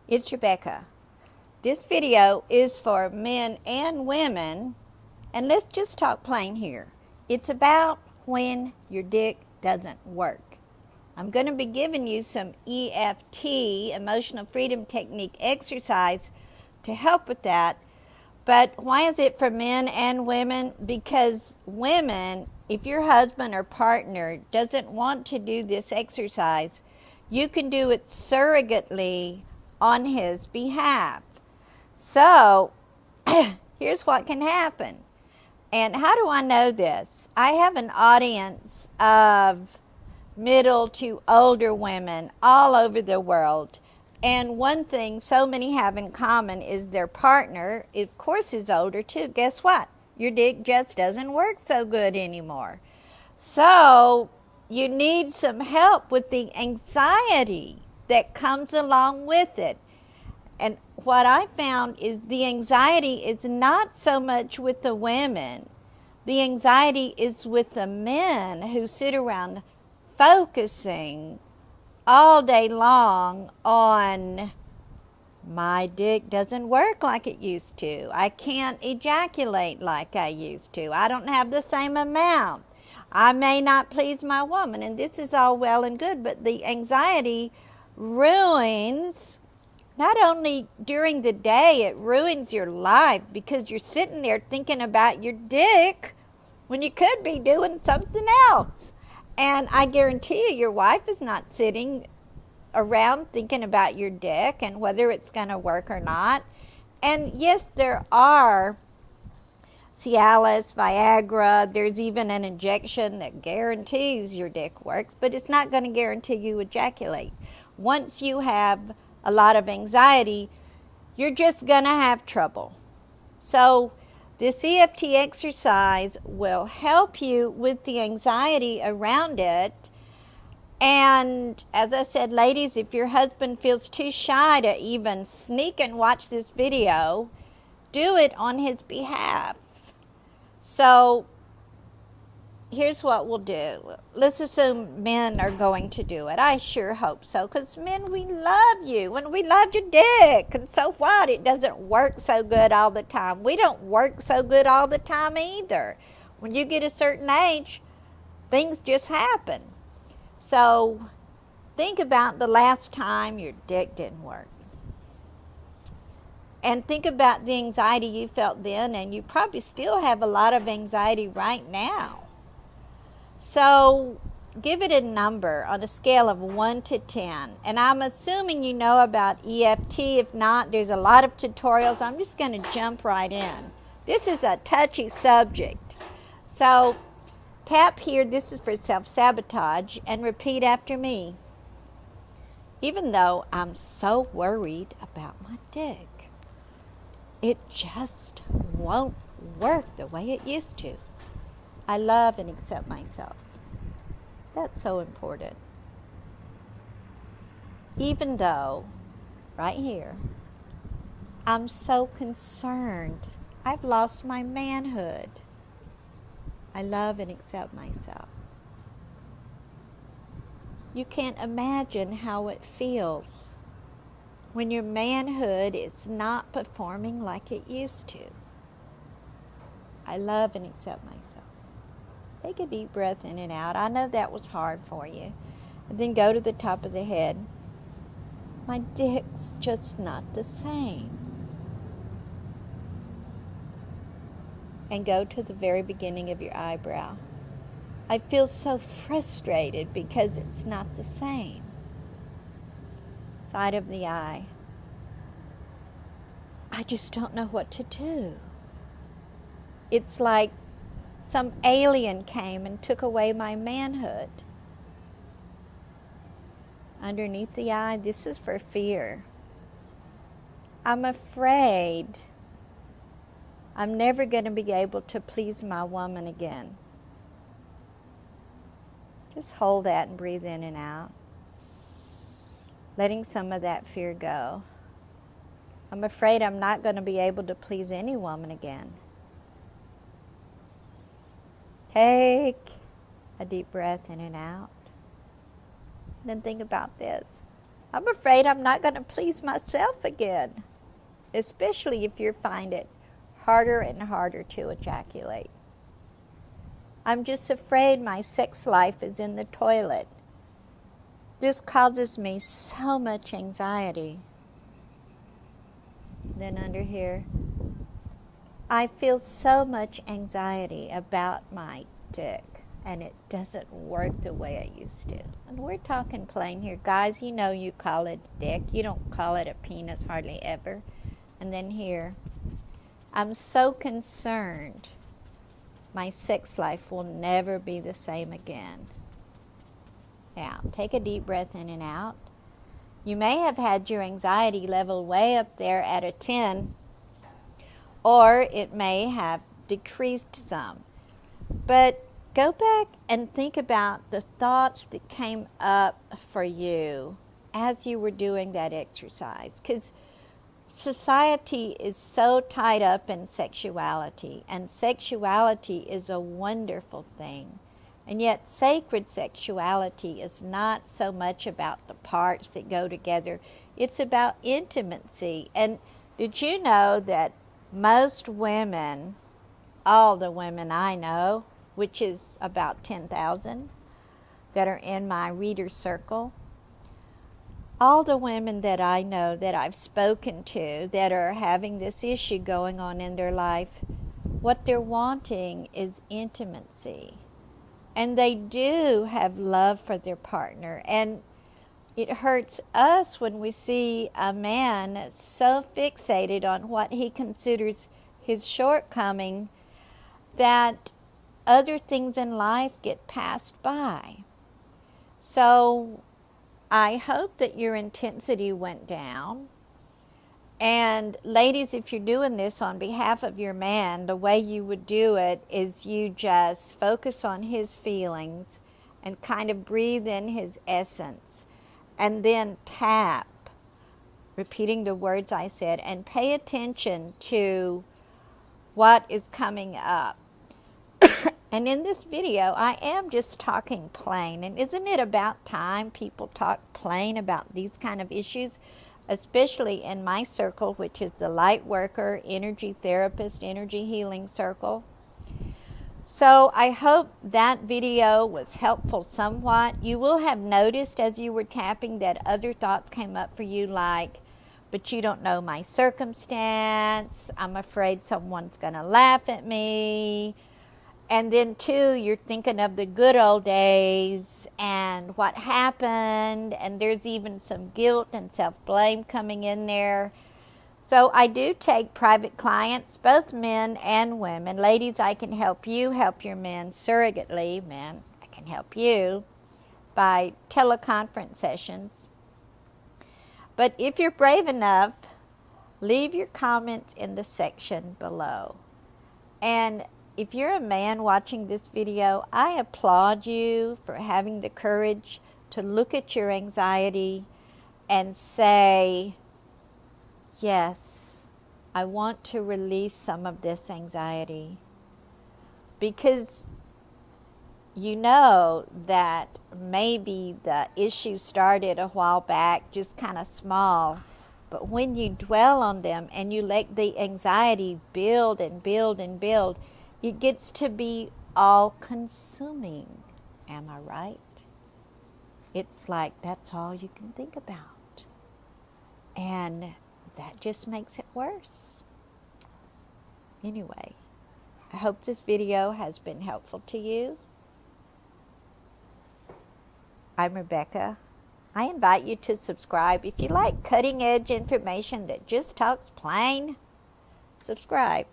It's Rebecca. This video is for men and women, and let's just talk plain here. It's about when your dick doesn't work. I'm going to be giving you some EFT, emotional freedom technique exercise to help with that. But why is it for men and women? Because women, if your husband or partner doesn't want to do this exercise, you can do it surrogately on his behalf. So, here's what can happen. And how do I know this? I have an audience of middle to older women all over the world. And one thing so many have in common is their partner, of course, is older too. Guess what? Your dick just doesn't work so good anymore. So you need some help with the anxiety that comes along with it. And what I found is the anxiety is not so much with the women. The anxiety is with the men who sit around focusing all day long on my dick doesn't work like it used to. I can't ejaculate like I used to. I don't have the same amount. I may not please my woman. And this is all well and good, but the anxiety ruins, not only during the day, it ruins your life because you're sitting there thinking about your dick when you could be doing something else. And I guarantee you, your wife is not sitting around thinking about your dick and whether it's going to work or not. And yes, there are Cialis, Viagra, there's even an injection that guarantees your dick works, but it's not going to guarantee you ejaculate. Once you have a lot of anxiety, you're just going to have trouble. So this EFT exercise will help you with the anxiety around it. And as I said, ladies, if your husband feels too shy to even sneak and watch this video, do it on his behalf. So here's what we'll do. Let's assume men are going to do it. I sure hope so, because men, we love you and we love your dick. And so what? It doesn't work so good all the time. We don't work so good all the time either. When you get a certain age, things just happen. So think about the last time your dick didn't work. And think about the anxiety you felt then, and you probably still have a lot of anxiety right now. So give it a number on a scale of 1 to 10. And I'm assuming you know about EFT. If not, there's a lot of tutorials. I'm just going to jump right in. This is a touchy subject. So tap here, this is for self-sabotage, and repeat after me. Even though I'm so worried about my dick, it just won't work the way it used to. I love and accept myself. That's so important. Even though, right here, I'm so concerned, I've lost my manhood. I love and accept myself. You can't imagine how it feels when your manhood is not performing like it used to. I love and accept myself. Take a deep breath in and out. I know that was hard for you. And then go to the top of the head. My dick's just not the same. And go to the very beginning of your eyebrow. I feel so frustrated because it's not the same. Side of the eye. I just don't know what to do. It's like some alien came and took away my manhood. Underneath the eye, this is for fear. I'm afraid I'm never going to be able to please my woman again. Just hold that and breathe in and out. Letting some of that fear go. I'm afraid I'm not going to be able to please any woman again. Take a deep breath in and out. Then think about this. I'm afraid I'm not going to please myself again, especially if you find it harder and harder to ejaculate. I'm just afraid my sex life is in the toilet. This causes me so much anxiety. Then under here, I feel so much anxiety about my dick, and it doesn't work the way it used to. And we're talking plain here. Guys, you know you call it dick. You don't call it a penis hardly ever. And then here, I'm so concerned my sex life will never be the same again. Now, take a deep breath in and out. You may have had your anxiety level way up there at a 10, or it may have decreased some. But go back and think about the thoughts that came up for you as you were doing that exercise, because society is so tied up in sexuality, and sexuality is a wonderful thing. And yet sacred sexuality is not so much about the parts that go together. It's about intimacy. And did you know that most women, all the women I know, which is about 10,000 that are in my reader circle, all the women that I know that I've spoken to that are having this issue going on in their life, what they're wanting is intimacy. And they do have love for their partner. And it hurts us when we see a man so fixated on what he considers his shortcoming that other things in life get passed by. So I hope that your intensity went down. And ladies, if you're doing this on behalf of your man, the way you would do it is you just focus on his feelings and kind of breathe in his essence, and then tap, repeating the words I said, and pay attention to what is coming up. And in this video, I am just talking plain. And isn't it about time people talk plain about these kind of issues? Especially in my circle, which is the light worker, energy therapist, energy healing circle. So I hope that video was helpful somewhat. You will have noticed as you were tapping that other thoughts came up for you, like, but you don't know my circumstance. I'm afraid someone's going to laugh at me. And then, too, you're thinking of the good old days and what happened, and there's even some guilt and self-blame coming in there. So I do take private clients, both men and women. Ladies, I can help you help your men surrogately. Men, I can help you by teleconference sessions. But if you're brave enough, leave your comments in the section below. And if you're a man watching this video, I applaud you for having the courage to look at your anxiety and say, yes, I want to release some of this anxiety. Because you know that maybe the issue started a while back, just kind of small. But when you dwell on them and you let the anxiety build and build and build, it gets to be all-consuming. Am I right? It's like that's all you can think about. And that just makes it worse. Anyway, I hope this video has been helpful to you. I'm Rebecca. I invite you to subscribe. If you like cutting-edge information that just talks plain, subscribe.